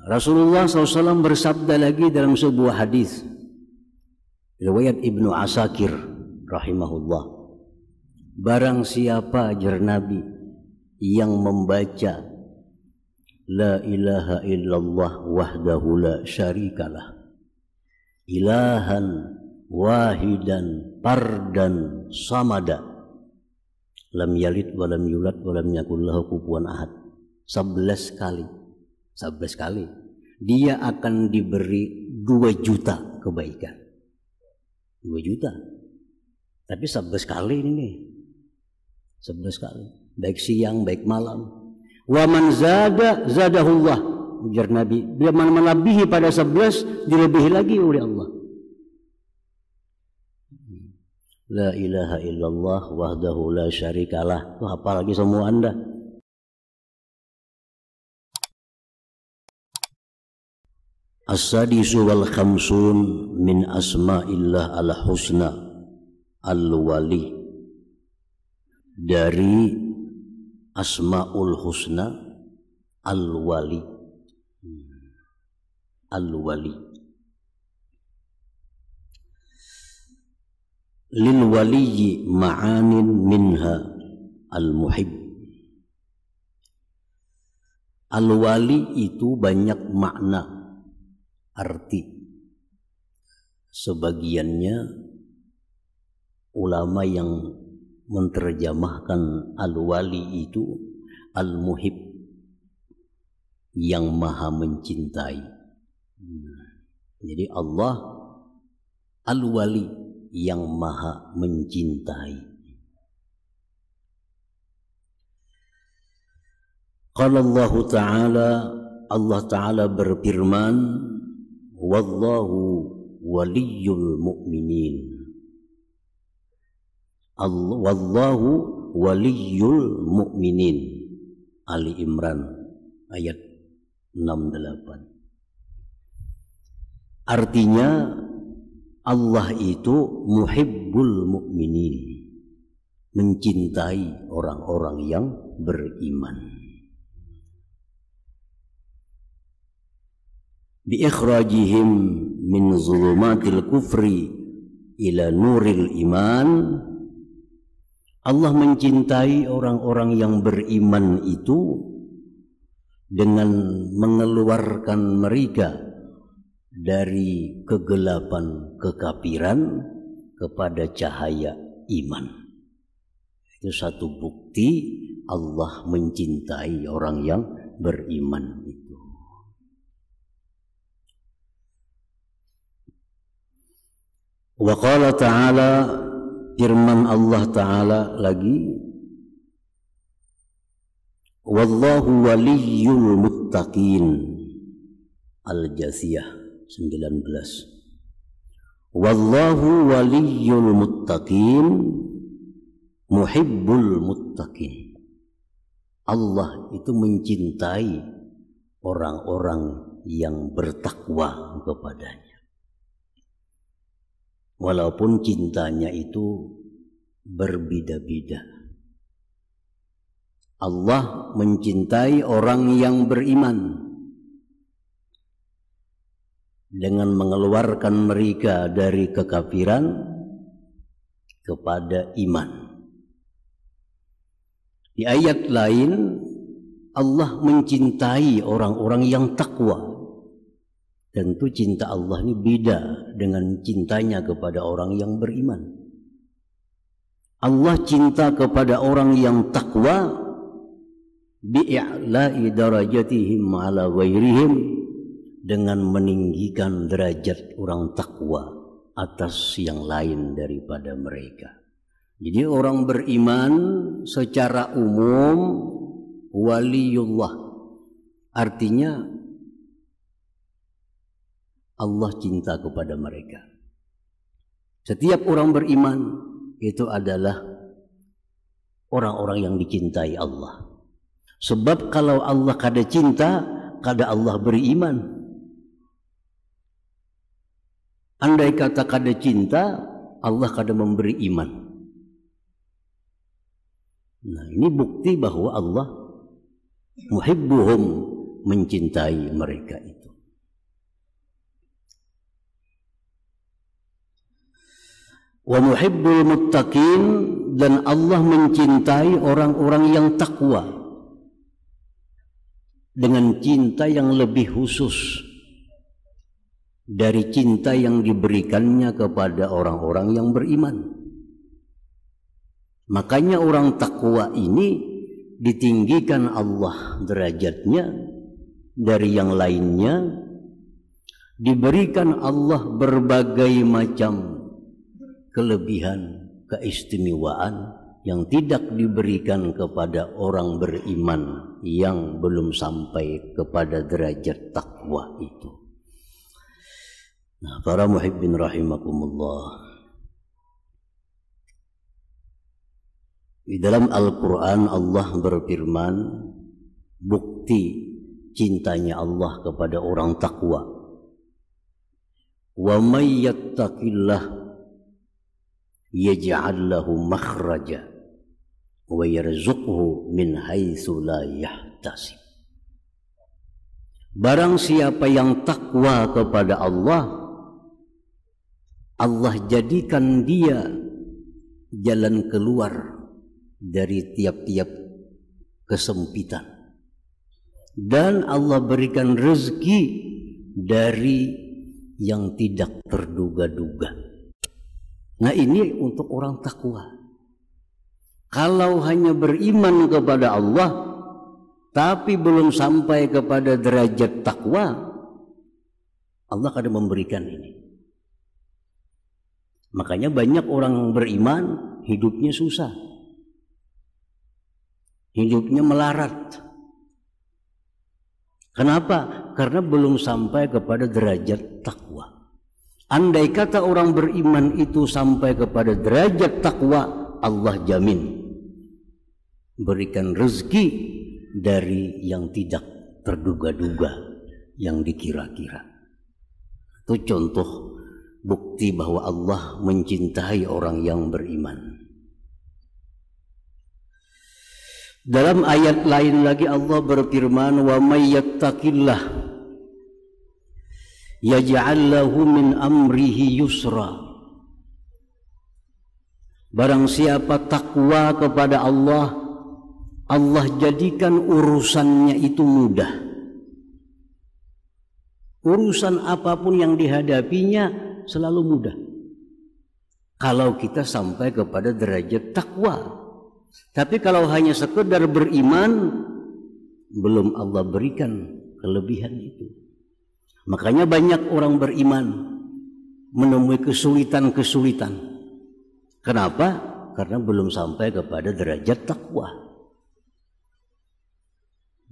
Rasulullah SAW bersabda lagi dalam sebuah hadis riwayat Ibnu Asakir rahimahullah, barang siapa ajar Nabi yang membaca la ilaha illallah wahdahu la syarikalah ilahan wahidan fardan samada lam yalid walam yulad walam yakul lahu kufuwan ahad 11 kali dia akan diberi 2 juta kebaikan. 2 juta tapi 11 kali ini nih, 11 kali baik siang baik malam. Wa man zadahullah, ujar Nabi, bila mana melebihi pada 11 dilebihi lagi oleh Allah. La ilaha illallah wahdahu la syarikalah. Itu apa lagi semua Anda? As-sadisu wal khamsun min asma'illah al-husna al-wali, dari asma'ul husna al-wali. Al-wali lil waliyyi ma'anin minha al-muhib. Al-wali itu banyak makna, arti. Sebagiannya ulama yang menerjemahkan al-wali itu al-muhib, yang maha mencintai. Jadi Allah al-wali, yang maha mencintai. Qala Allah Ta'ala, Allah Ta'ala berfirman, wallahu waliyul mu'minin. Wallahu waliyul mu'minin. Ali Imran ayat 68. Artinya Allah itu muhibbul mu'minin, mencintai orang-orang yang beriman. Bi ikhrajihim min zulumatil kufri ila nuril iman. Allah mencintai orang-orang yang beriman itu dengan mengeluarkan mereka dari kegelapan kekafiran kepada cahaya iman. Itu satu bukti Allah mencintai orang yang beriman itu. Wa qala ta'ala, firman Allah Ta'ala lagi, wallahu waliyyul muttaqin. Al-Jasiyah 19. Wallahu waliyyul muttaqin muhibbul muttaqin. Allah itu mencintai orang-orang yang bertakwa kepadanya. Walaupun cintanya itu berbeda-beda. Allah mencintai orang yang beriman dengan mengeluarkan mereka dari kekafiran kepada iman. Di ayat lain Allah mencintai orang-orang yang takwa. Tentu cinta Allah ini beda dengan cintanya kepada orang yang beriman. Allah cinta kepada orang yang takwa bi'i'la'i darajatihim ala ghairihim, dengan meninggikan derajat orang takwa atas yang lain daripada mereka. Jadi orang beriman secara umum waliullah, artinya Allah cinta kepada mereka. Setiap orang beriman itu adalah orang-orang yang dicintai Allah. Sebab kalau Allah kada cinta, kada Allah beriman. Andai kata kada cinta, Allah kada memberi iman. Nah, ini bukti bahwa Allah muhibbuhum mencintai mereka itu. Wa muhibbul muttaqin, dan Allah mencintai orang-orang yang takwa dengan cinta yang lebih khusus dari cinta yang diberikannya kepada orang-orang yang beriman. Makanya orang takwa ini ditinggikan Allah derajatnya dari yang lainnya, diberikan Allah berbagai macam kelebihan, keistimewaan yang tidak diberikan kepada orang beriman yang belum sampai kepada derajat takwa itu. Nah, para muhibbin rahimakumullah, di dalam Al-Quran Allah berfirman bukti cintanya Allah kepada orang takwa. Wa may yattaqillah yaj'al lahu makhraja wa yarzuqhu min haitsu la yahtasib. Barang siapa yang takwa kepada Allah, Allah jadikan dia jalan keluar dari tiap-tiap kesempitan, dan Allah berikan rezeki dari yang tidak terduga-duga. Nah, ini untuk orang takwa. Kalau hanya beriman kepada Allah tapi belum sampai kepada derajat takwa, Allah akan memberikan ini. Makanya banyak orang beriman hidupnya susah, hidupnya melarat. Kenapa? Karena belum sampai kepada derajat takwa. Andai kata orang beriman itu sampai kepada derajat takwa, Allah jamin berikan rezeki dari yang tidak terduga-duga, yang dikira-kira. Itu contoh bukti bahwa Allah mencintai orang yang beriman. Dalam ayat lain lagi Allah berfirman, wa may yattaqillah yaj'al lahu min amrihi yusra. Barang siapa takwa kepada Allah, Allah jadikan urusannya itu mudah. Urusan apapun yang dihadapinya selalu mudah kalau kita sampai kepada derajat takwa. Tapi kalau hanya sekedar beriman, belum Allah berikan kelebihan itu. Makanya banyak orang beriman menemui kesulitan-kesulitan. Kenapa? Karena belum sampai kepada derajat takwa.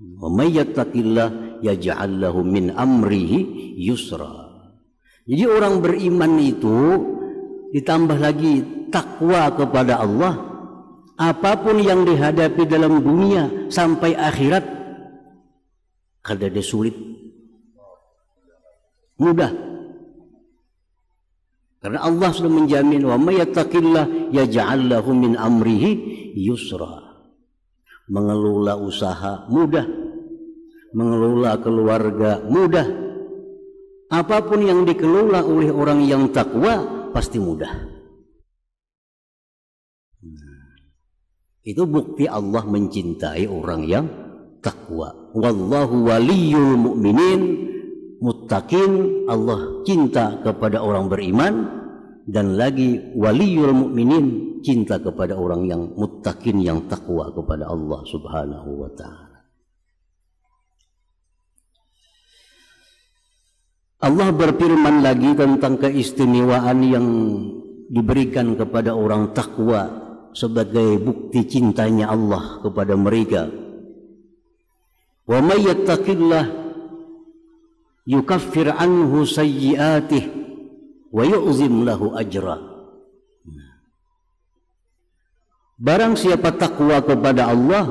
Wa may yattaqillah yaj'al lahu min amrihi yusra. Jadi orang beriman itu ditambah lagi takwa kepada Allah, apapun yang dihadapi dalam dunia sampai akhirat, kada ada sulit, mudah. Karena Allah sudah menjamin, wa may yattaqillah yaj'al lahu min amrihi yusra. Mengelola usaha mudah, mengelola keluarga mudah. Apapun yang dikelola oleh orang yang takwa pasti mudah. Itu bukti Allah mencintai orang yang takwa. Wallahu waliyul mu'minin, muttaqin, Allah cinta kepada orang beriman, dan lagi waliyul mu'minin, cinta kepada orang yang muttaqin, yang takwa kepada Allah Subhanahu wa ta'ala. Allah berfirman lagi tentang keistimewaan yang diberikan kepada orang takwa sebagai bukti cintanya Allah kepada mereka. Wa may yattaqillah yukaffir anhu sayyi'atih wa yu'zim lahu ajra. Barang siapa takwa kepada Allah,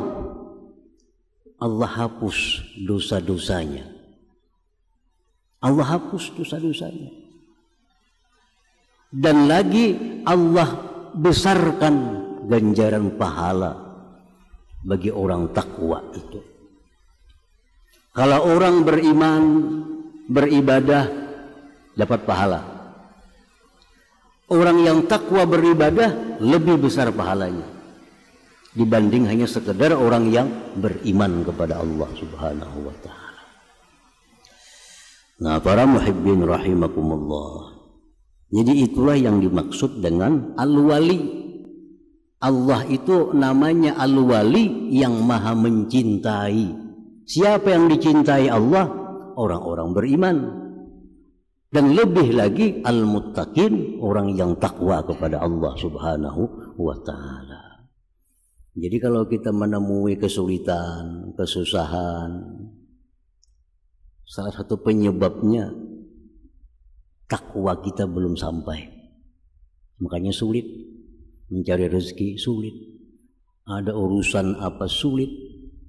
Allah hapus dosa-dosanya. Allah hapus dosa-dosanya. Dan lagi Allah besarkan ganjaran pahala bagi orang takwa itu. Kalau orang beriman, beribadah, dapat pahala. Orang yang takwa beribadah lebih besar pahalanya dibanding hanya sekedar orang yang beriman kepada Allah Subhanahu wa ta'ala. Nah, para muhibbin rahimakumullah, jadi itulah yang dimaksud dengan al-wali. Allah itu namanya al-wali, yang maha mencintai. Siapa yang dicintai Allah? Orang-orang beriman. Dan lebih lagi al-muttaqin, orang yang takwa kepada Allah Subhanahu wa ta'ala. Jadi kalau kita menemui kesulitan, kesusahan, salah satu penyebabnya takwa kita belum sampai. Makanya sulit mencari rezeki, sulit ada urusan apa, sulit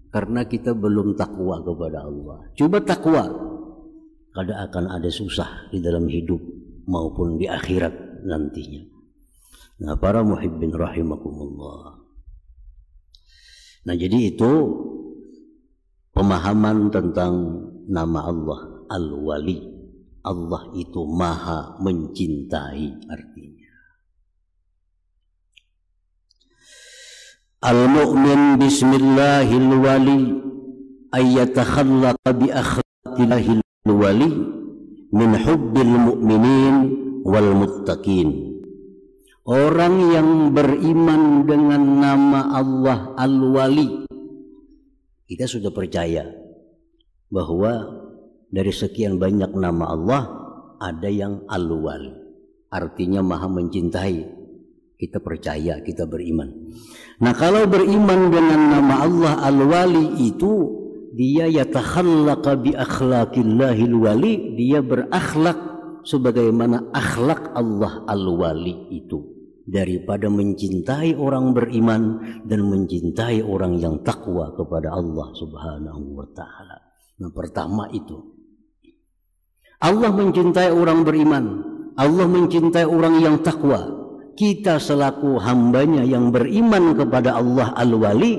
karena kita belum takwa kepada Allah. Coba takwa, kada akan ada susah di dalam hidup maupun di akhirat nantinya. Nah, para muhibbin rahimakumullah. Nah, jadi itu pemahaman tentang nama Allah Al-Wali. Allah itu maha mencintai artinya. Al-mu'min bismillahil wali ayyatakhallaqa bi akhlaqillahil wali min hubbil mu'minin wal muttaqin. Orang yang beriman dengan nama Allah Al-Wali, kita sudah percaya bahwa dari sekian banyak nama Allah ada yang Al-Wali, artinya maha mencintai. Kita percaya, kita beriman. Nah, kalau beriman dengan nama Allah Al-Wali itu, dia yatakhallaqa bi akhlaqillahil wali, dia berakhlak sebagaimana akhlak Allah Al-Wali itu, daripada mencintai orang beriman dan mencintai orang yang takwa kepada Allah Subhanahu wa ta'ala. Nah, pertama itu Allah mencintai orang beriman, Allah mencintai orang yang takwa. Kita selaku hambanya yang beriman kepada Allah Al-Wali,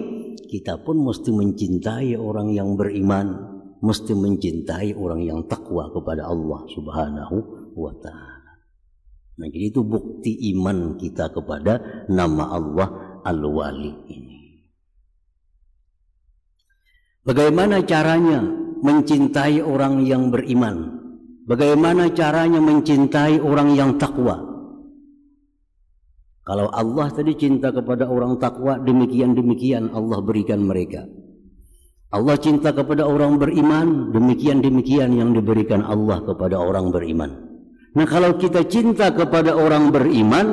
kita pun mesti mencintai orang yang beriman, mesti mencintai orang yang takwa kepada Allah Subhanahu wa ta'ala. Nah, jadi itu bukti iman kita kepada nama Allah Al-Wali ini. Bagaimana caranya mencintai orang yang beriman? Bagaimana caranya mencintai orang yang takwa? Kalau Allah tadi cinta kepada orang takwa, demikian-demikian Allah berikan mereka. Allah cinta kepada orang beriman, demikian-demikian yang diberikan Allah kepada orang beriman. Nah, kalau kita cinta kepada orang beriman,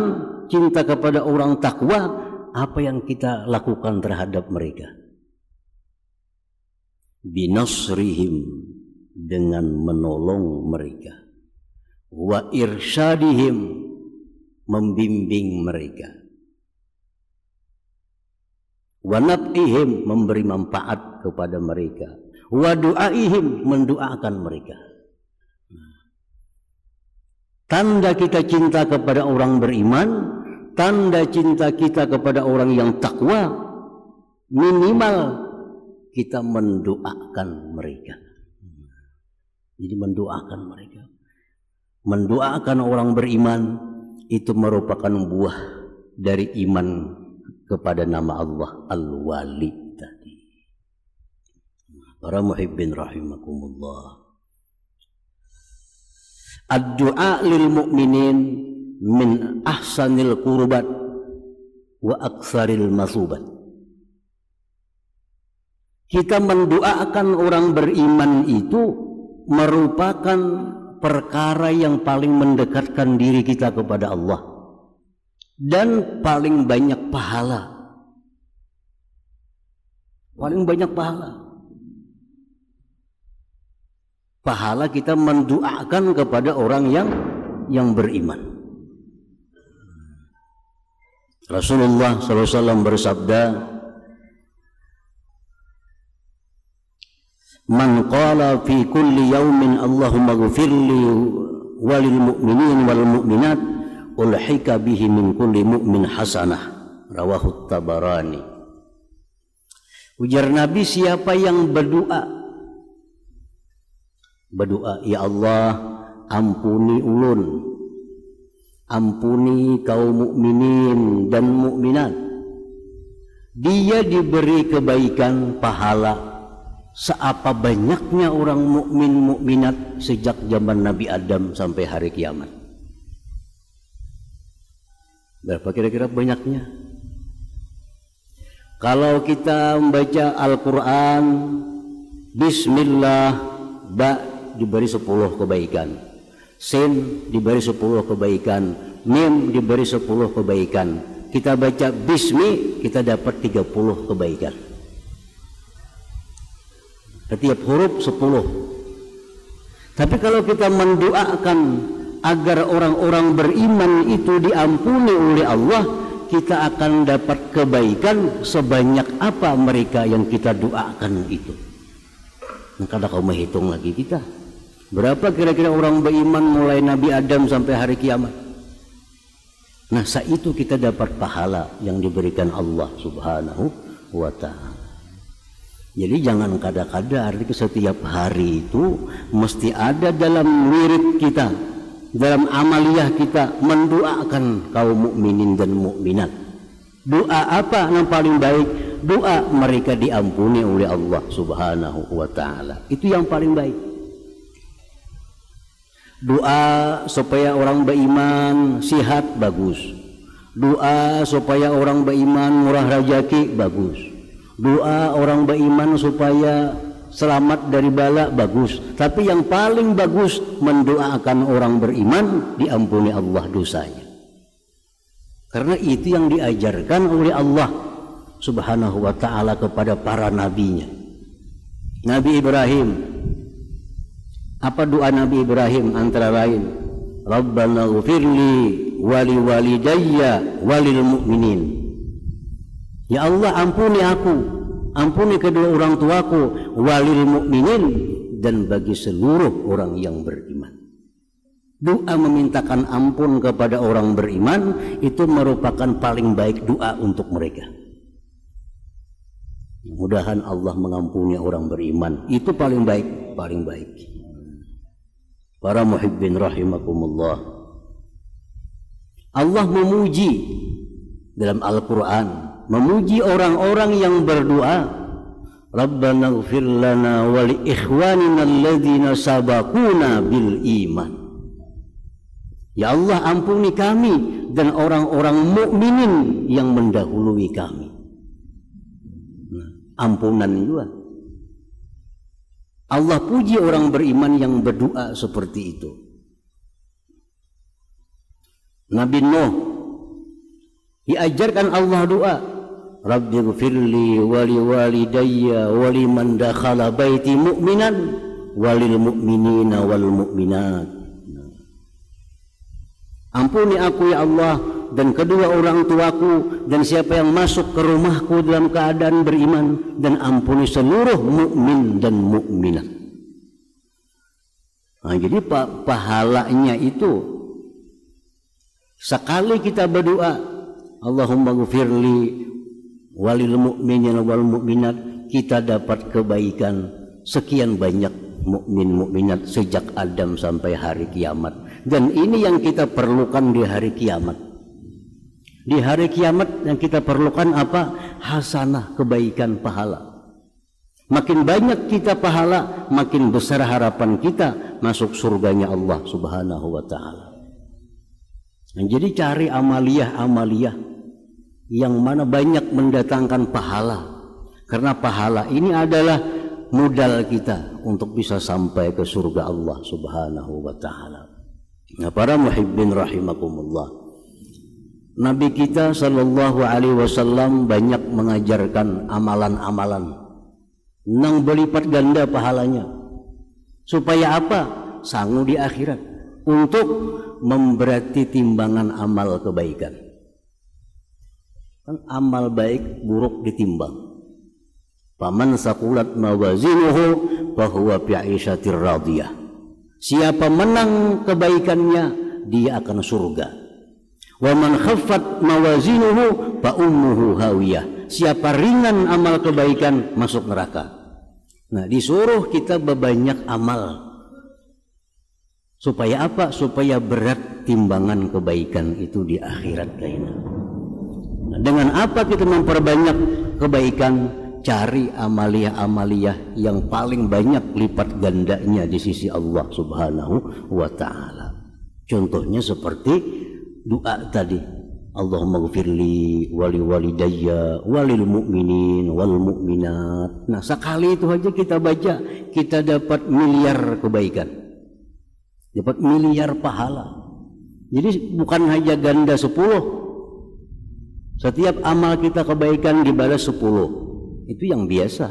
cinta kepada orang takwa, apa yang kita lakukan terhadap mereka? Binasrihim, dengan menolong mereka. Wa irsyadihim, membimbing mereka. Wa naf'ihim, memberi manfaat kepada mereka. Wa du'aihim, mendoakan mereka. Tanda kita cinta kepada orang beriman, tanda cinta kita kepada orang yang takwa, minimal kita mendoakan mereka. Jadi mendoakan mereka. Mendoakan orang beriman itu merupakan buah dari iman kepada nama Allah Al-Wali tadi. Para muhibbin rahimakumullah. Ad-du'a lil mu'minin min ahsanil qurbat wa aktsaril masubat. Kita mendoakan orang beriman itu merupakan perkara yang paling mendekatkan diri kita kepada Allah dan paling banyak pahala. Paling banyak pahala. Pahala kita mendoakan kepada orang yang beriman. Rasulullah SAW bersabda, "Man qala fi kulli yawmin Allahumma ghfirli walil mu'minin wal mu'minat ulhika bihi min kulli mu'min hasanah." Rawahu Tabarani. Ujar Nabi, siapa yang berdoa berdoa, ya Allah, ampuni ulun, ampuni kaum mukminin dan mukminat. Dia diberi kebaikan pahala seapa banyaknya orang mukmin mukminat sejak zaman Nabi Adam sampai hari kiamat. Berapa kira-kira banyaknya? Kalau kita membaca Al-Quran, Bismillah, ba diberi 10 kebaikan, sin diberi 10 kebaikan, mim diberi 10 kebaikan. Kita baca bismi, kita dapat 30 kebaikan. Setiap huruf 10. Tapi kalau kita mendoakan agar orang-orang beriman itu diampuni oleh Allah, kita akan dapat kebaikan sebanyak apa mereka yang kita doakan itu. Nah, kalau kau menghitung lagi kita, berapa kira-kira orang beriman mulai Nabi Adam sampai hari kiamat? Nah, saat itu kita dapat pahala yang diberikan Allah Subhanahu wa ta'ala. Jadi jangan kada-kada, artinya setiap hari itu mesti ada dalam wirid kita, dalam amaliyah kita mendoakan kaum mukminin dan mukminat. Doa apa yang paling baik? Doa mereka diampuni oleh Allah Subhanahu wa ta'ala. Itu yang paling baik. Doa supaya orang beriman sihat, bagus. Doa supaya orang beriman murah rezeki, bagus. Doa orang beriman supaya selamat dari bala, bagus. Tapi yang paling bagus mendoakan orang beriman diampuni Allah dosanya. Karena itu yang diajarkan oleh Allah Subhanahu wa ta'ala kepada para nabinya. Nabi Ibrahim, apa doa Nabi Ibrahim? Antara lain, Rabbana ghfirli wali walidayya walil mu'minin. Ya Allah, ampuni aku, ampuni kedua orang tuaku, walil mu'minin, dan bagi seluruh orang yang beriman. Doa memintakan ampun kepada orang beriman itu merupakan paling baik doa untuk mereka. Mudah-mudahan Allah mengampuni orang beriman, itu paling baik, paling baik. Para muhibbin rahimakumullah, Allah memuji dalam Al-Quran, memuji orang-orang yang berdoa, Rabbana ighfir lana wa li ikhwanina alladhina sabaquna bil iman. Ya Allah, ampuni kami dan orang-orang mukminin yang mendahului kami. Nah, ampunan juga. Allah puji orang beriman yang berdoa seperti itu. Nabi Nuh diajarkan Allah doa, Rabbighfirli wali walidayya waliman dakhala baiti mu'minan walil mu'minina wal mu'minat. Ampuni aku ya Allah dan kedua orang tuaku dan siapa yang masuk ke rumahku dalam keadaan beriman, dan ampuni seluruh mukmin dan mukminat. Nah, jadi pahalanya itu sekali kita berdoa Allahumma ghfirli walil mu'minin wal mu'minat, kita dapat kebaikan sekian banyak mukmin mukminat sejak Adam sampai hari kiamat. Dan ini yang kita perlukan di hari kiamat. Di hari kiamat yang kita perlukan apa? Hasanah, kebaikan, pahala. Makin banyak kita pahala, makin besar harapan kita masuk surganya Allah Subhanahu wa ta'ala. Nah, jadi cari amaliyah-amaliyah yang mana banyak mendatangkan pahala. Karena pahala ini adalah modal kita untuk bisa sampai ke surga Allah Subhanahu wa ta'ala. Nah, para muhibbin rahimakumullah, Nabi kita sallallahu alaihi wasallam banyak mengajarkan amalan-amalan nang berlipat ganda pahalanya. Supaya apa? Sangu di akhirat untuk memberati timbangan amal kebaikan. Kan amal baik buruk ditimbang. Faman saqulat mawazinuhu fahuwa fi 'ishatir radiyah. Siapa menang kebaikannya, dia akan surga. Wa man khaffat mawazinuhu fa ummuhu hawiyah. Siapa ringan amal kebaikan, masuk neraka. Nah, disuruh kita berbanyak amal Supaya apa? Supaya berat timbangan kebaikan itu di akhirat kayaknya. Nah, dengan apa kita memperbanyak kebaikan? Cari amaliyah-amaliyah yang paling banyak lipat gandanya di sisi Allah Subhanahu wa ta'ala. Contohnya seperti doa tadi, Allahumma ghfirli wali walidayya walil mu'minin wal mu'minat. Nah, sekali itu aja kita baca, kita dapat miliar kebaikan, dapat miliar pahala. Jadi bukan hanya ganda 10. Setiap amal kita kebaikan dibalas 10. Itu yang biasa.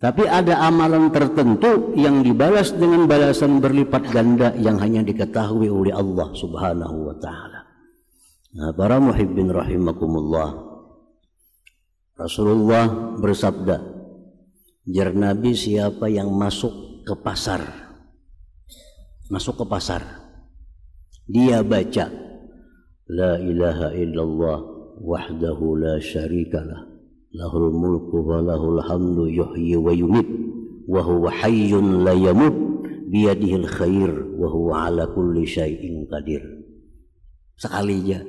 Tapi ada amalan tertentu yang dibalas dengan balasan berlipat ganda yang hanya diketahui oleh Allah Subhanahu wa ta'ala. Nah, para muhibbin rahimakumullah, Rasulullah bersabda, jar Nabi, siapa yang masuk ke pasar, dia baca la ilaha illallah wahdahu la syarikalah lahul mulku wa lahul hamdu yuhyi wa yumit wa huwa hayyun la yamut biyadihil khair wa huwa ala kulli syai'in qadir. Sekali aja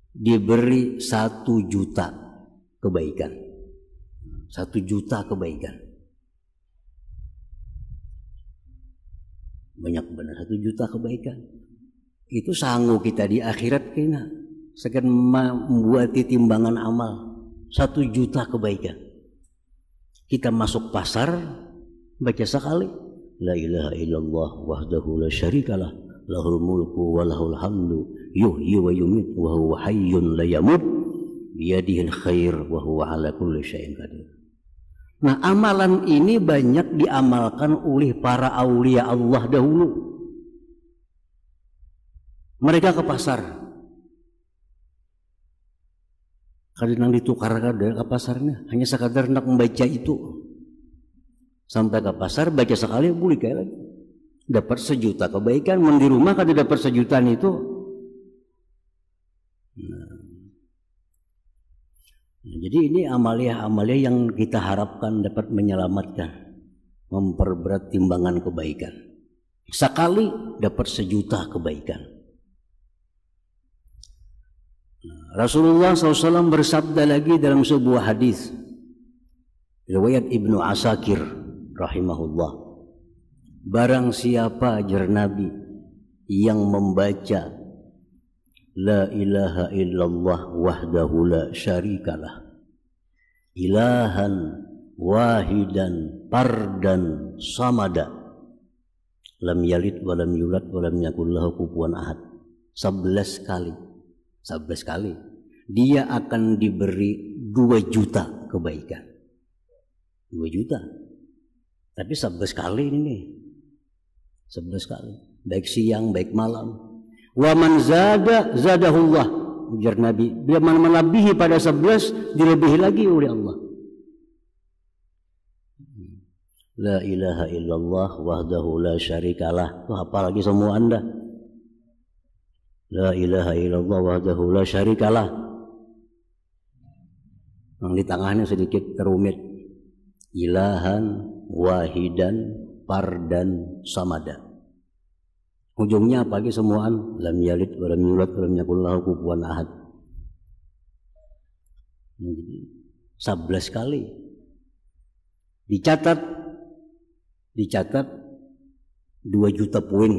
diberi 1 juta kebaikan. 1 juta kebaikan. Banyak benar 1 juta kebaikan. Itu sanggup kita di akhirat kena. Sekian membuat timbangan amal. 1 juta kebaikan. Kita masuk pasar, baca sekali la ilaha illallah wahdahu la syarikalah lahul mulku wa lahul hamdu yuhyi wa yumit wa huwa hayyun la yamut biyadihil khair wa huwa ala kulli syai'in qadir. Nah, amalan ini banyak diamalkan oleh para aulia Allah dahulu. Mereka ke pasar, kadang ditukarkan dari ke pasarnya, hanya sekadar hendak membaca itu. Sampai ke pasar, baca sekali, boleh kayak lagi. Dapat 1 juta kebaikan, di rumah kada dapat 1 jutaan itu. Nah, jadi ini amaliyah-amaliyah yang kita harapkan dapat menyelamatkan, memperberat timbangan kebaikan. Sekali dapat 1 juta kebaikan. Rasulullah SAW bersabda lagi dalam sebuah hadis riwayat Ibnu Asakir rahimahullah, barang siapa jar Nabi yang membaca la ilaha illallah wahdahu la syarikalah ilahan wahidan fardan samada lam yalid wa lam yulad wa lam yakul lahu kufuwan ahad, 11 kali dia akan diberi 2 juta kebaikan. 2 juta. Tapi 11 kali ini nih. 11 kali. Baik siang, baik malam. Wa man zada zadahullah. Ujar Nabi, bila melebihi pada 11, dilebihi lagi oleh Allah. La ilaha illallah wahdahu la syarikalah. Itu apa lagi semua Anda? La ilaha illallah wahdahu la syarikalah. Yang di tengahnya sedikit terumit. Ilahan wahidan fardan samada. Ujungnya apa lagi semuaan? Lam yalid wa lam yulad wa lam yakul lahu kufuwan ahad. 11 kali. Dicatat 2 juta poin.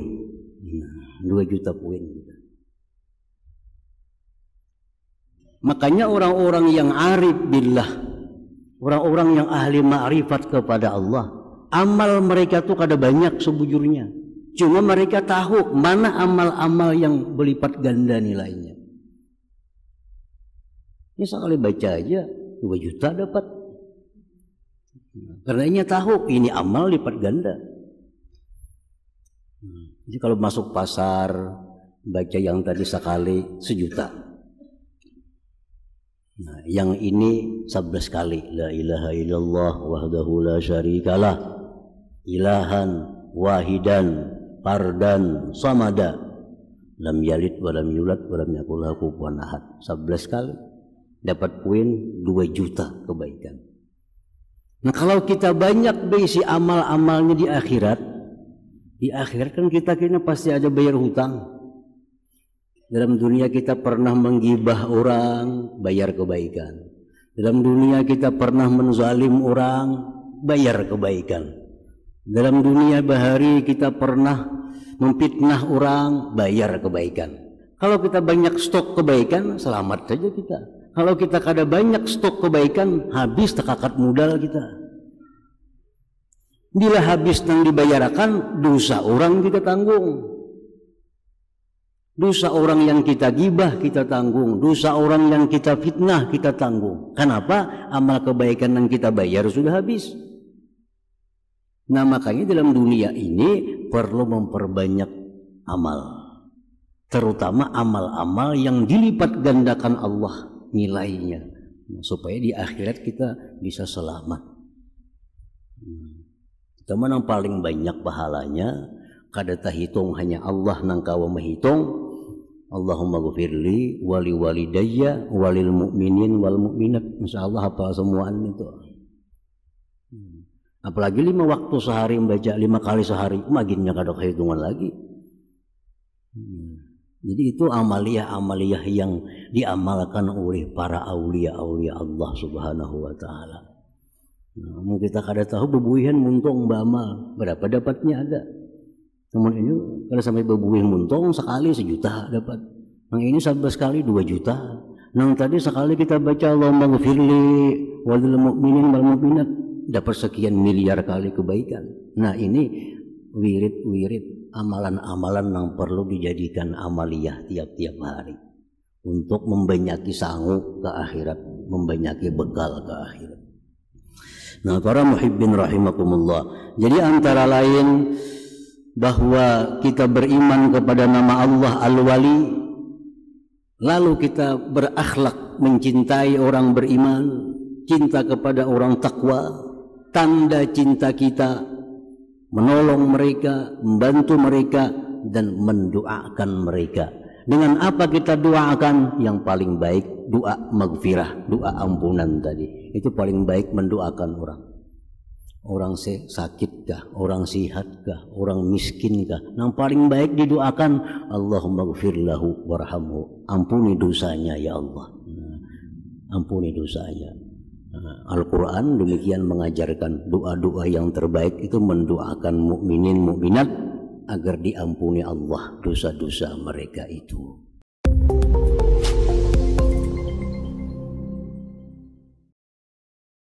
2 juta poin. Makanya orang-orang yang arif billah, orang-orang yang ahli ma'rifat kepada Allah, amal mereka tuh kada banyak sebujurnya. Cuma mereka tahu mana amal-amal yang berlipat ganda nilainya. Ini sekali baca aja 2 juta dapat. Karena ini tahu ini amal lipat ganda. Jadi kalau masuk pasar baca yang tadi sekali 1 juta. Nah, yang ini 11 kali la ilaha illallah wahdahu la syarikalah ilahan wahidan fardan samada lam yalid wa lam yulad wa lam yakul lahu kufuwan ahad. 11 kali dapat poin 2 juta kebaikan. Nah, kalau kita banyak berisi amal-amalnya di akhirat, Di akhirat kan kita kini pasti ada bayar hutang. Dalam dunia kita pernah menggibah orang, bayar kebaikan. Dalam dunia kita pernah menzalim orang, bayar kebaikan. Dalam dunia bahari kita pernah memfitnah orang, bayar kebaikan. Kalau kita banyak stok kebaikan, selamat saja kita. Kalau kita kada banyak stok kebaikan, habis tekakat modal kita. Bila habis yang dibayarkan, dosa orang kita tanggung. Dosa orang yang kita gibah kita tanggung. Dosa orang yang kita fitnah kita tanggung. Kenapa? Amal kebaikan yang kita bayar sudah habis. Nah makanya dalam dunia ini perlu memperbanyak amal. Terutama amal-amal yang dilipat gandakan Allah nilainya. Supaya di akhirat kita bisa selamat. Teman yang paling banyak pahalanya kada tahitung hanya Allah nang kawa menghitung. Allahumma ghfirli wali walidayya walil mu'minin wal mu'minat. Insyaallah hafal semuaan itu. Apalagi 5 waktu sehari membaca 5 kali sehari, maginnya kada kehitungan lagi. Jadi itu amaliyah-amaliyah yang diamalkan oleh para aulia-aulia Allah Subhanahu wa taala. Nah, kita kada tahu bebuihan muntung beramal berapa dapatnya ada. Namun ini kalau sampai bebuih muntung sekali 1 juta dapat. Yang ini 11 kali 2 juta. Yang tadi sekali kita baca Allahumma ghfirli walil mu'minin wal mu'minat dapat sekian miliar kali kebaikan. Nah ini wirid-wirid amalan-amalan yang perlu dijadikan amaliyah tiap-tiap hari untuk membanyaki sangu ke akhirat, membanyaki bekal ke akhirat. Nah para muhibbin rahimakumullah, jadi antara lain bahwa kita beriman kepada nama Allah Al-Wali, lalu kita berakhlak mencintai orang beriman, cinta kepada orang takwa, tanda cinta kita menolong mereka, membantu mereka dan mendoakan mereka. Dengan apa kita doakan? Yang paling baik doa maghfirah, doa ampunan tadi. Itu paling baik mendoakan orang. Orang sakit kah, orang sehat kah, orang miskin kah, yang paling baik didoakan Allahumma ghfir lahu warhamhu, ampuni dosanya ya Allah. Ampuni dosanya. Al-Quran demikian mengajarkan doa-doa yang terbaik itu mendoakan mukminin mukminat agar diampuni Allah dosa-dosa mereka itu.